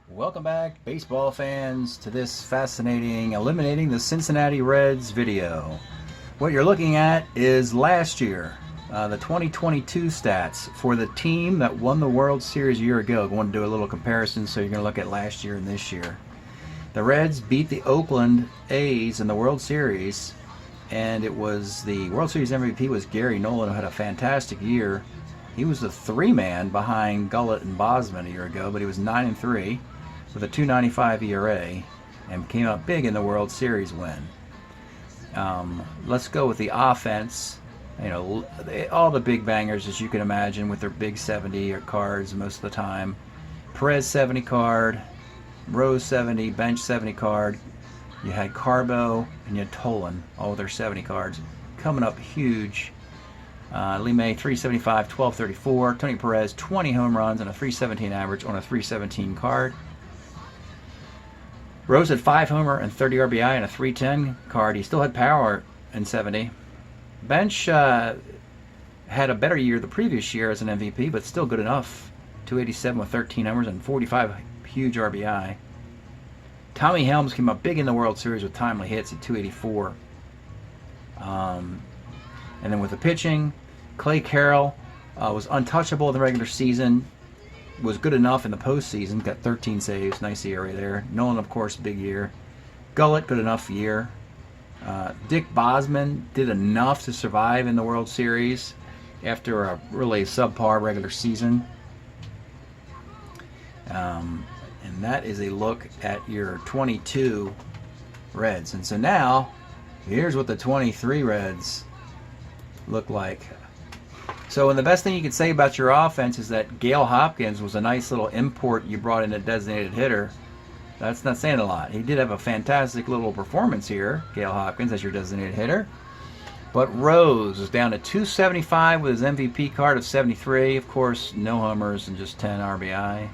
Welcome back, baseball fans, to this fascinating Eliminating the Cincinnati Reds video. What you're looking at is last year, the 2022 stats for the team that won the World Series a year ago. I want to do a little comparison, so you're going to look at last year and this year. The Reds beat the Oakland A's in the World Series, and it was the World Series MVP was Gary Nolan, who had a fantastic year. He was the three-man behind Gullett and Bosman a year ago, but he was 9-3 with a 2.95 ERA and came up big in the World Series win. Let's go with the offense. You know, all the big bangers, as you can imagine, with their big 70 cards most of the time. Perez 70 card, Rose 70, bench 70 card. You had Carbo and you had Tolan, all with their 70 cards, coming up huge. Lee May 375, 1234. Tony Perez 20 home runs and a 317 average on a 317 card. Rose had 5 homer and 30 RBI and a 310 card. He still had power in 70. Bench had a better year the previous year as an MVP, but still good enough. 287 with 13 homers and 45 huge RBI. Tommy Helms came up big in the World Series with timely hits at 284. And then with the pitching, Clay Carroll was untouchable in the regular season. Was good enough in the postseason. Got 13 saves. Nice ERA there. Nolan, of course, big year. Gullett, good enough year. Dick Bosman did enough to survive in the World Series after a really subpar regular season. And that is a look at your 22 Reds. And so now, here's what the 23 Reds look like. So, and the best thing you could say about your offense is that Gale Hopkins was a nice little import you brought in a designated hitter. That's not saying a lot. He did have a fantastic little performance here, Gale Hopkins, as your designated hitter. But Rose is down to 275 with his MVP card of 73. Of course, no homers and just 10 RBI.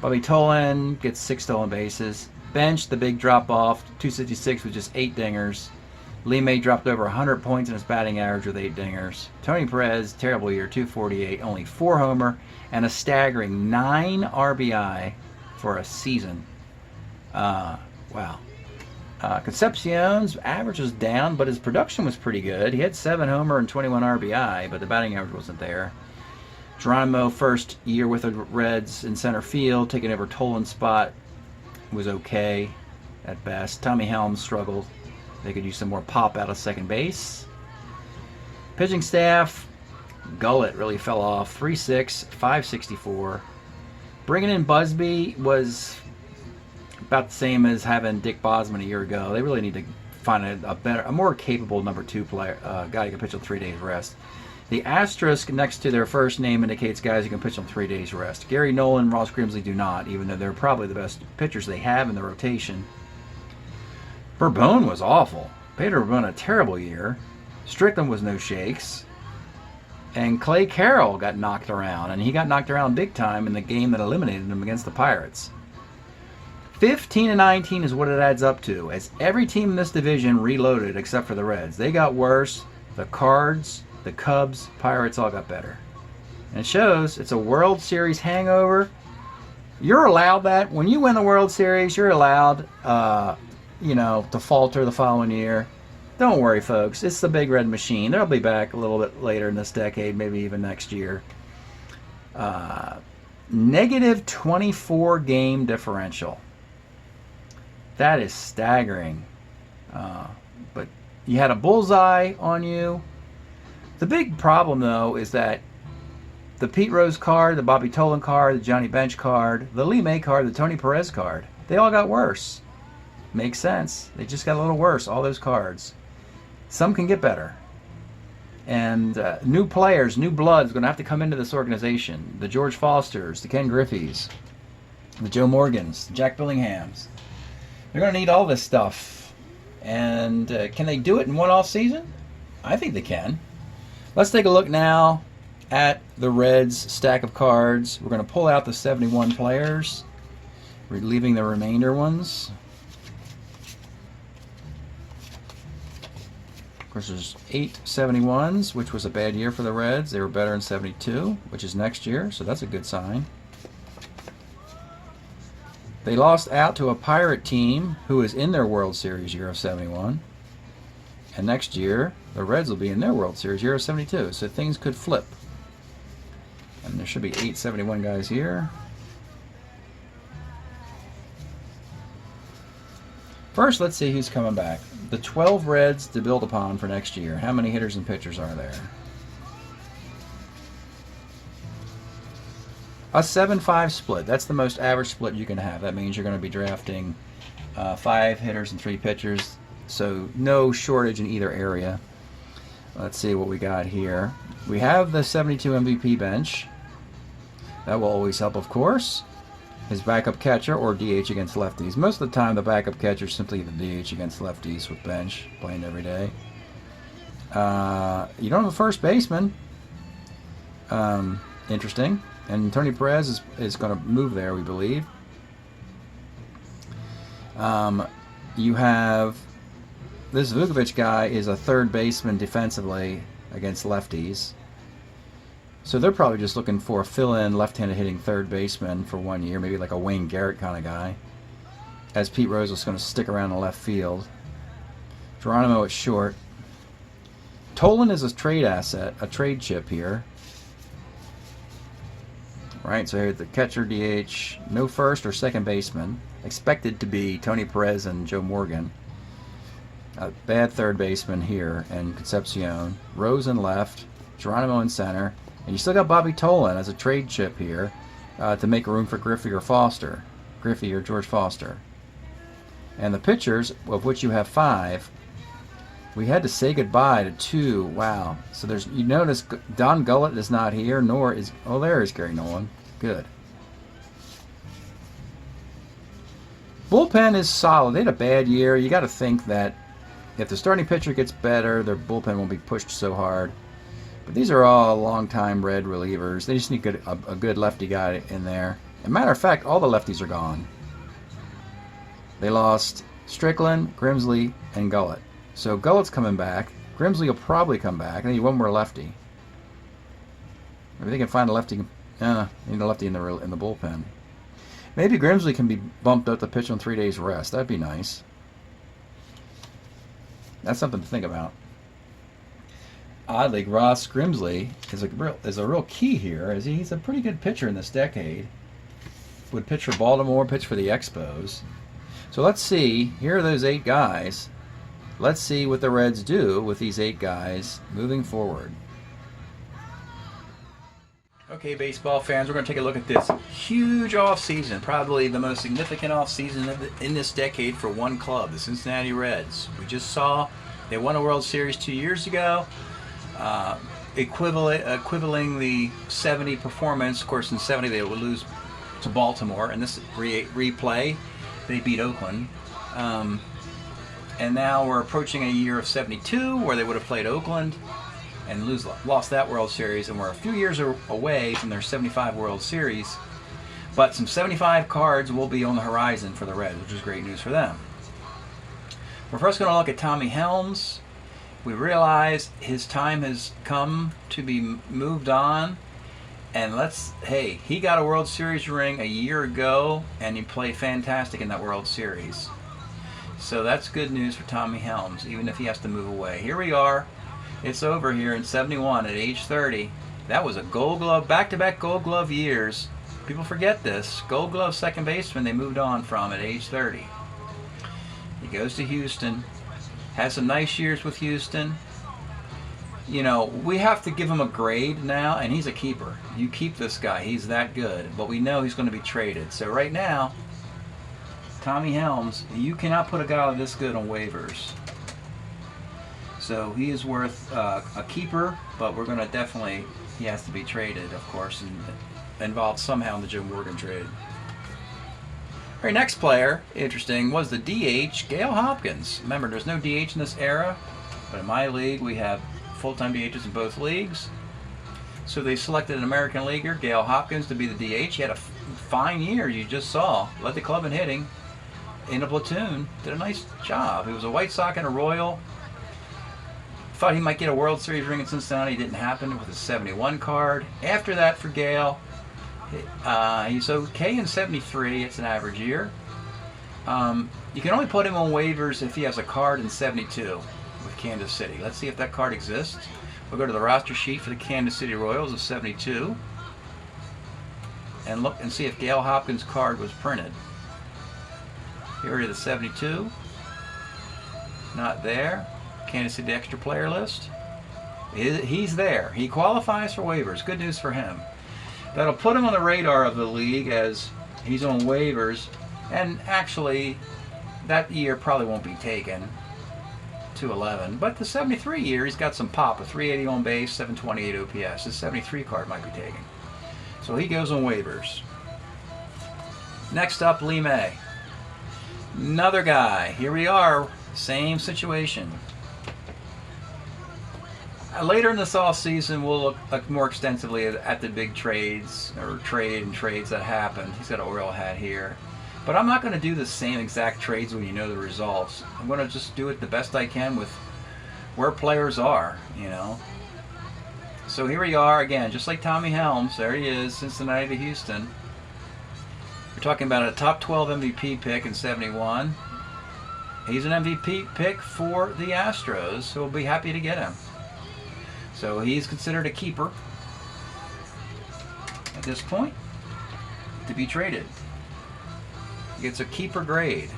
Bobby Tolan gets 6 stolen bases. Bench, the big drop off, 266 with just 8 dingers. Lee May dropped over 100 points in his batting average with 8 dingers. Tony Perez, terrible year, 248, only 4 homer and a staggering 9 RBI for a season. Wow. Concepcion's average was down, but his production was pretty good. He had 7 homer and 21 RBI, but the batting average wasn't there. Geronimo, first year with the Reds in center field, taking over Tolan's spot, was okay at best. Tommy Helms struggled. They could use some more pop out of second base. Pitching staff, Gullett really fell off. 3.6, 564. Bringing in Busby was about the same as having Dick Bosman a year ago. They really need to find a more capable number 2 player, guy who can pitch on 3 days rest. The asterisk next to their first name indicates guys who can pitch on 3 days rest. Gary Nolan, Ross Grimsley do not, even though they're probably the best pitchers they have in the rotation. Bourbon was awful. Pedro Bourbon had a terrible year. Strickland was no shakes. And Clay Carroll got knocked around, and he got knocked around big time in the game that eliminated him against the Pirates. 15-19 is what it adds up to, as every team in this division reloaded except for the Reds. They got worse. The Cards, the Cubs, Pirates all got better. And it shows it's a World Series hangover. You're allowed that. When you win the World Series, you're allowed to falter the following year. Don't worry, folks. It's the Big Red Machine. They'll be back a little bit later in this decade, maybe even next year. Negative 24 game differential. That is staggering. But you had a bullseye on you. The big problem, though, is that the Pete Rose card, the Bobby Tolan card, the Johnny Bench card, the Lee May card, the Tony Perez card, they all got worse. Makes sense. They just got a little worse, all those cards. Some can get better. And new players, new blood's going to have to come into this organization. The George Fosters, the Ken Griffeys, the Joe Morgans, the Jack Billinghams. They're going to need all this stuff. And can they do it in one off season? I think they can. Let's take a look now at the Reds stack of cards. We're going to pull out the 71 players. We're leaving the remainder ones. Of course, there's 8 71s, which was a bad year for the Reds. They were better in 72, which is next year, so that's a good sign. They lost out to a Pirate team who is in their World Series year of 71. And next year, the Reds will be in their World Series year of 72. So things could flip. And there should be 871 guys here. First, let's see who's coming back. The 12 Reds to build upon for next year. How many hitters and pitchers are there? A 7-5 split. That's the most average split you can have. That means you're going to be drafting 5 hitters and 3 pitchers. So no shortage in either area. Let's see what we got here. We have the 72 MVP bench. That will always help, of course. His backup catcher or DH against lefties. Most of the time the backup catcher is simply the DH against lefties with bench, playing every day. You don't have a first baseman. Interesting. And Tony Perez is going to move there, we believe. You have this Vukovic guy is a third baseman defensively against lefties. So they're probably just looking for a fill-in left-handed hitting third baseman for 1 year, maybe like a Wayne Garrett kind of guy. As Pete Rose is going to stick around the left field. Geronimo at short. Tolan is a trade asset, a trade chip here. Right, so here's the catcher, DH, no first or second baseman. Expected to be Tony Perez and Joe Morgan. A bad third baseman here, and Concepcion. Rose in left, Geronimo in center. And you still got Bobby Tolan as a trade chip here to make room for Griffey or Foster. Griffey or George Foster. And the pitchers, of which you have 5, we had to say goodbye to 2. Wow. So there's, you notice Don Gullett is not here, nor is, oh, there is Gary Nolan. Good. Bullpen is solid. They had a bad year. You got to think that if the starting pitcher gets better, their bullpen won't be pushed so hard. But these are all long-time Red relievers. They just need a good lefty guy in there. As a matter of fact, all the lefties are gone. They lost Strickland, Grimsley, and Gullett. So Gullett's coming back. Grimsley will probably come back. They need one more lefty. Maybe they can find a lefty. They need a lefty in the bullpen. Maybe Grimsley can be bumped up to pitch on 3 days rest. That'd be nice. That's something to think about. Oddly, Ross Grimsley is a real key here, as he's a pretty good pitcher in this decade. Would pitch for Baltimore, pitch for the Expos. So let's see. Here are those 8 guys. Let's see what the Reds do with these 8 guys moving forward. Okay, baseball fans, we're going to take a look at this huge offseason, probably the most significant offseason in this decade for one club, the Cincinnati Reds. We just saw they won a World Series 2 years ago, equivaling the 70 performance. Of course, in 70 they would lose to Baltimore, and this replay, they beat Oakland. And now we're approaching a year of 72 where they would have played Oakland and lost that World Series, and we're a few years away from their 75 World Series. But some 75 cards will be on the horizon for the Reds, which is great news for them. We're first going to look at Tommy Helms. We realize his time has come to be moved on. And hey, he got a World Series ring a year ago, and he played fantastic in that World Series. So that's good news for Tommy Helms, even if he has to move away. Here we are. It's over here in 71 at age 30. That was a Gold Glove, back-to-back Gold Glove years. People forget this. Gold Glove second baseman they moved on from at age 30. He goes to Houston. Has some nice years with Houston. You know, we have to give him a grade now, and he's a keeper. You keep this guy. He's that good. But we know he's going to be traded. So right now, Tommy Helms, you cannot put a guy this good on waivers. So he is worth a keeper, but we're going to definitely, he has to be traded, of course, and involved somehow in the Joe Morgan trade. All right, next player, interesting, was the DH, Gale Hopkins. Remember, there's no DH in this era, but in my league, we have full-time DHs in both leagues. So they selected an American leaguer, Gale Hopkins, to be the DH. He had a fine year, you just saw. Led the club in hitting in a platoon. Did a nice job. He was a White Sox and a Royal. Thought he might get a World Series ring in Cincinnati. Didn't happen with his 71 card. After that, for Gale, He's okay in 73. It's an average year. You can only put him on waivers if he has a card in 72 with Kansas City. Let's see if that card exists. We'll go to the roster sheet for the Kansas City Royals of 72 and look and see if Gail Hopkins' card was printed. Here is the 72. Not there. Kansas City extra player list. He's there. He qualifies for waivers. Good news for him. That'll put him on the radar of the league as he's on waivers, and actually that year probably won't be taken, 211, but the 73 year he's got some pop, a 380 on base, 728 OPS. His 73 card might be taken, so he goes on waivers. Next up, Lee May, another guy. Here we are, same situation. Later in this off season, we'll look more extensively at the big trades or trades that happened. He's got an Oriole hat here. But I'm not going to do the same exact trades when you know the results. I'm going to just do it the best I can with where players are, you know. So here we are again, just like Tommy Helms. There he is, Cincinnati to Houston. We're talking about a top 12 MVP pick in 71. He's an MVP pick for the Astros, so we'll be happy to get him. So he's considered a keeper at this point to be traded. He gets a keeper grade.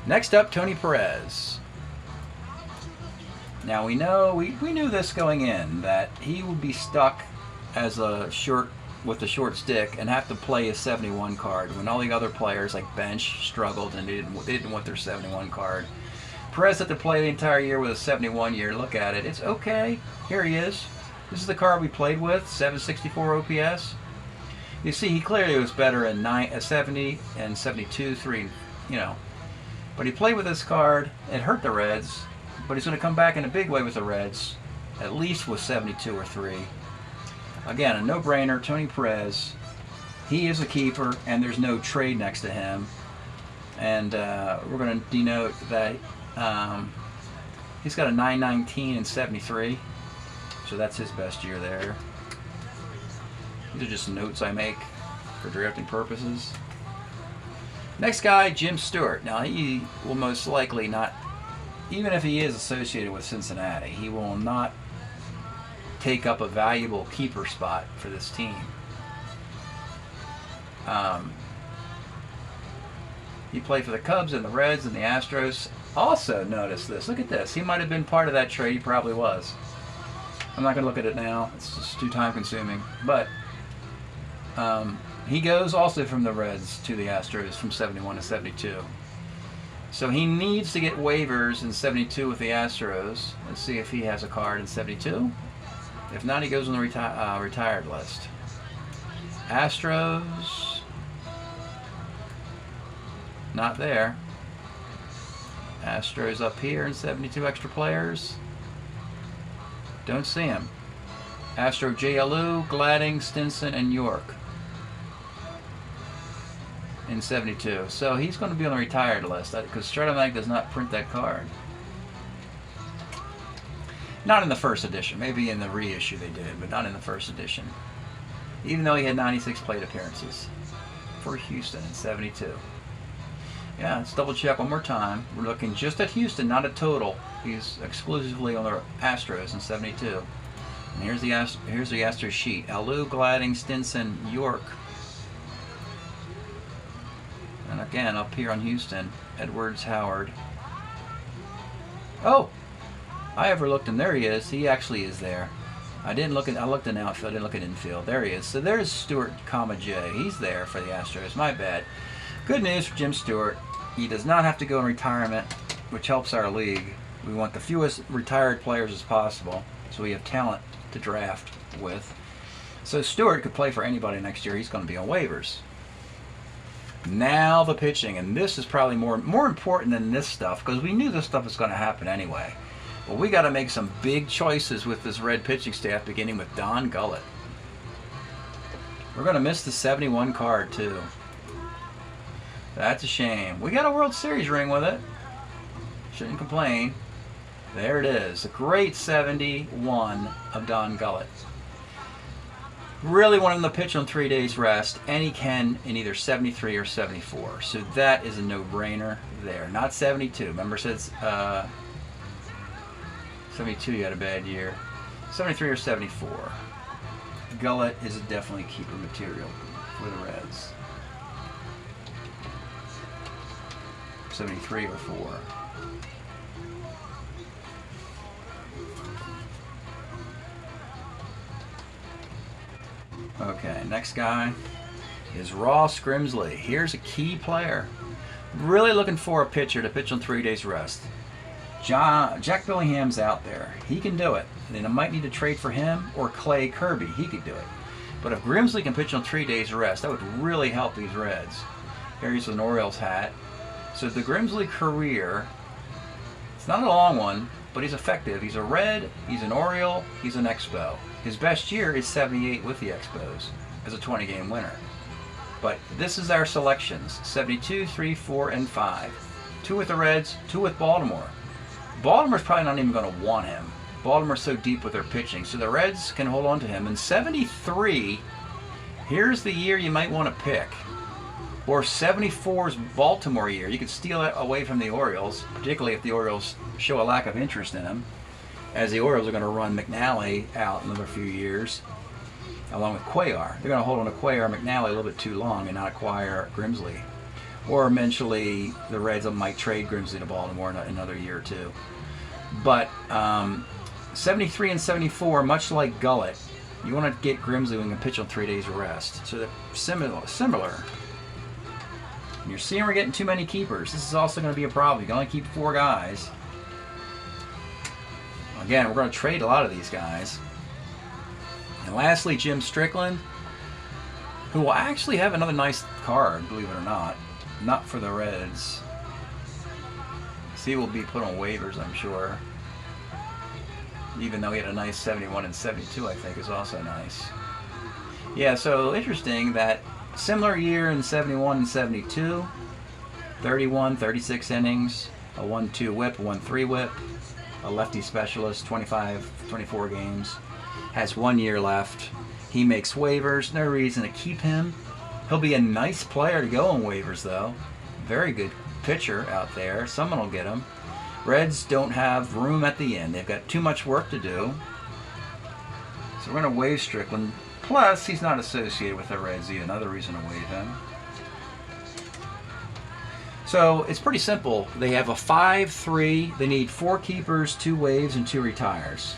Next up, Tony Perez. Now we know we knew this going in, that he would be stuck as a short with a short stick and have to play a 71 card when all the other players like bench struggled and they didn't want their 71 card. Perez had to play the entire year with a 71 year. Look at it. It's okay. Here he is. This is the card we played with, 764 OPS. You see, he clearly was better in 70 and 72, 3, you know. But he played with this card. It hurt the Reds, but he's going to come back in a big way with the Reds, at least with 72 or 3. Again, a no-brainer, Tony Perez. He is a keeper, and there's no trade next to him. And we're going to denote that he's got a 919 and 73, so that's his best year there. These are just notes I make for drafting purposes. Next guy, Jim Stewart. Now he will most likely not, even if he is associated with Cincinnati, he will not take up a valuable keeper spot for this team. He played for the Cubs and the Reds and the Astros. Also, notice this. Look at this. He might have been part of that trade. He probably was. I'm not going to look at it now. It's just too time consuming. But he goes also from the Reds to the Astros from 71 to 72. So he needs to get waivers in 72 with the Astros. Let's see if he has a card in 72. If not, he goes on the retired list. Astros. Not there. Astros up here in 72 extra players. Don't see him. Astro JLU, Gladding, Stinson, and York in 72. So he's going to be on the retired list because Strat-O-Matic does not print that card. Not in the first edition. Maybe in the reissue they did, but not in the first edition. Even though he had 96 plate appearances for Houston in 72. Yeah, let's double check one more time. We're looking just at Houston, not at total. He's exclusively on the Astros in 72. And here's the Astros sheet. Alou, Gladding, Stinson, York. And again, up here on Houston, Edwards, Howard. Oh! I overlooked him. There he is. He actually is there. I looked in outfield. I didn't look at infield. There he is. So there's Stewart, J. He's there for the Astros. My bad. Good news for Jim Stewart. He does not have to go in retirement, which helps our league. We want the fewest retired players as possible, so we have talent to draft with. So Stewart could play for anybody next year. He's going to be on waivers. Now the pitching, and this is probably more important than this stuff because we knew this stuff was going to happen anyway. But we got to make some big choices with this Red pitching staff, beginning with Don Gullett. We're going to miss the 71 card too. That's a shame. We got a World Series ring with it. Shouldn't complain. There it is. A great 71 of Don Gullett. Really want him to pitch on 3 days rest, and he can in either 73 or 74. So that is a no-brainer there. Not 72. Remember, says 72 you had a bad year. 73 or 74. Gullett is definitely keeper material for the Reds. 73 or 4. Okay, next guy is Ross Grimsley. Here's a key player. Really looking for a pitcher to pitch on 3 days rest. Jack Billingham's out there. He can do it. Then I might need to trade for him or Clay Kirby. He could do it. But if Grimsley can pitch on 3 days rest, that would really help these Reds. Here he's with an Orioles hat. So the Grimsley career, it's not a long one, but he's effective. He's a Red, he's an Oriole, he's an Expo. His best year is 78 with the Expos as a 20-game winner. But this is our selections: 72, 3, 4, and 5. 2 with the Reds, 2 with Baltimore. Baltimore's probably not even going to want him. Baltimore's so deep with their pitching, so the Reds can hold on to him. And 73, here's the year you might want to pick. Or 74's Baltimore year. You could steal it away from the Orioles, particularly if the Orioles show a lack of interest in him, as the Orioles are going to run McNally out in another few years, along with Cuellar. They're going to hold on to Cuellar and McNally a little bit too long and not acquire Grimsley. Or eventually the Reds might trade Grimsley to Baltimore in another year or two. But 73 and 74, much like Gullett, you want to get Grimsley when you can pitch on 3 days of rest. So they're similar. And you're seeing we're getting too many keepers. This is also going to be a problem. You can only keep 4 guys. Again, we're going to trade a lot of these guys. And lastly, Jim Strickland, who will actually have another nice card, believe it or not. Not for the Reds. See, will be put on waivers, I'm sure. Even though he had a nice 71 and 72, I think, is also nice. Yeah, so interesting that similar year in 71 and 72. 31, 36 innings, a 1-2 whip, a 1-3 whip, a lefty specialist, 25, 24 games. Has 1 year left. He makes waivers. No reason to keep him. He'll be a nice player to go on waivers, though. Very good pitcher out there. Someone will get him. Reds don't have room at the end. They've got too much work to do. So we're going to waive Strickland. Plus, he's not associated with the Reds either. Another reason to waive him. So it's pretty simple. They have a 5-3. They need 4 keepers, 2 waives, and 2 retires.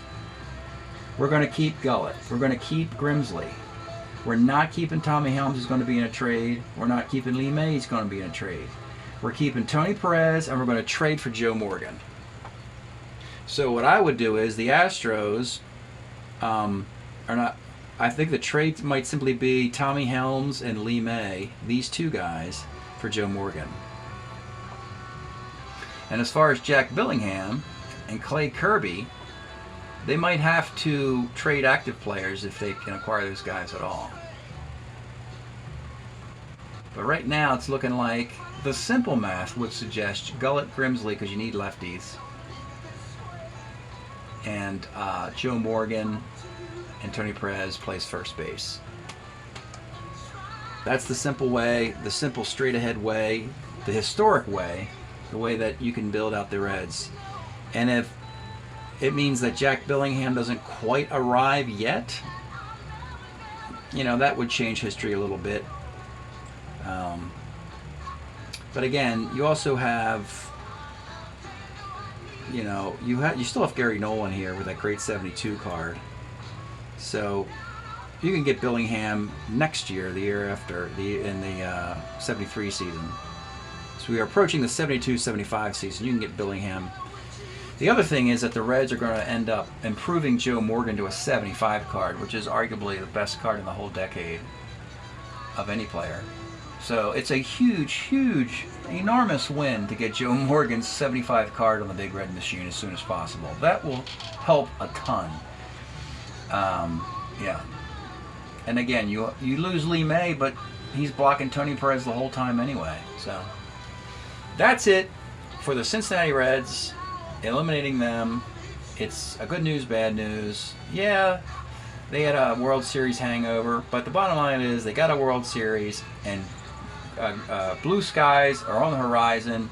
We're going to keep Gullett. We're going to keep Grimsley. We're not keeping Tommy Helms, who's going to be in a trade. We're not keeping Lee May, he's going to be in a trade. We're keeping Tony Perez, and we're going to trade for Joe Morgan. So what I would do is the Astros are not. I think the trade might simply be Tommy Helms and Lee May, these 2 guys, for Joe Morgan. And as far as Jack Billingham and Clay Kirby, they might have to trade active players if they can acquire those guys at all. But right now it's looking like the simple math would suggest Gullett, Grimsley, because you need lefties, and Joe Morgan and Tony Perez plays first base. That's the simple way, the simple straight ahead way, the historic way, the way that you can build out the Reds. And if it means that Jack Billingham doesn't quite arrive yet, you know, that would change history a little bit. But again, you also have, you know, you still have Gary Nolan here with that great 72 card. So you can get Billingham next year, the year after, in the 73 season. So we are approaching the 72-75 season. You can get Billingham. The other thing is that the Reds are going to end up improving Joe Morgan to a 75 card, which is arguably the best card in the whole decade of any player. So it's a huge, enormous win to get Joe Morgan's 75 card on the Big Red Machine as soon as possible. That will help a ton. Yeah. And again, you lose Lee May, but he's blocking Tony Perez the whole time anyway. So that's it for the Cincinnati Reds. Eliminating them. It's a good news, bad news. Yeah, They had a World Series hangover, but the bottom line is they got a World Series, and blue skies are on the horizon.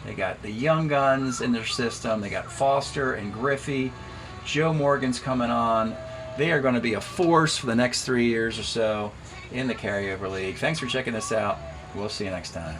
They got the young guns in their system. They got Foster and Griffey. Joe Morgan's coming on. They are going to be a force for the next 3 years or so in the carryover league. Thanks for checking this out. We'll see you next time.